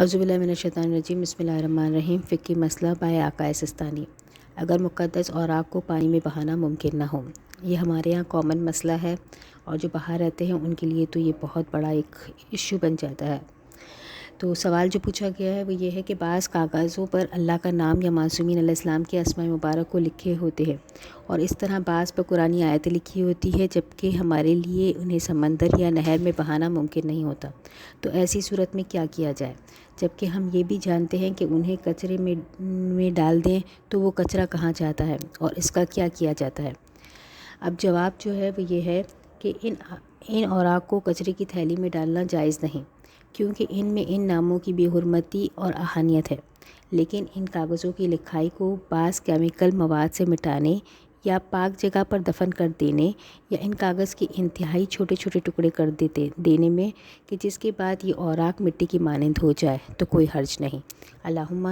اعوذ باللہ من الشیطان الرجیم، بسم اللہ الرحمن الرحیم۔ فقہی مسئلہ بائے آقائے سستانی۔ اگر مقدس اوراق کو پانی میں بہانا ممکن نہ ہو، یہ ہمارے یہاں کامن مسئلہ ہے، اور جو باہر رہتے ہیں ان کے لیے تو یہ بہت بڑا ایک ایشو بن جاتا ہے۔ تو سوال جو پوچھا گیا ہے وہ یہ ہے کہ بعض کاغذوں پر اللہ کا نام یا معصومین علیہ السلام کے اسماء مبارک کو لکھے ہوتے ہیں، اور اس طرح بعض پر قرآنی آیتیں لکھی ہوتی ہے، جبکہ ہمارے لیے انہیں سمندر یا نہر میں بہانا ممکن نہیں ہوتا۔ تو ایسی صورت میں کیا کیا جائے؟ جبکہ ہم یہ بھی جانتے ہیں کہ انہیں کچرے میں ڈال دیں تو وہ کچرا کہاں جاتا ہے اور اس کا کیا کیا جاتا ہے؟ اب جواب جو ہے وہ یہ ہے کہ ان اوراق کو کچرے کی تھیلی میں ڈالنا جائز نہیں، کیونکہ ان میں ان ناموں کی بے حرمتی اور اہانیت ہے۔ لیکن ان کاغذوں کی لکھائی کو بعض کیمیکل مواد سے مٹانے یا پاک جگہ پر دفن کر دینے، یا ان کاغذ کے انتہائی چھوٹے چھوٹے ٹکڑے کر دینے میں کہ جس کے بعد یہ اوراق مٹی کی مانند ہو جائے تو کوئی حرج نہیں۔ اللہم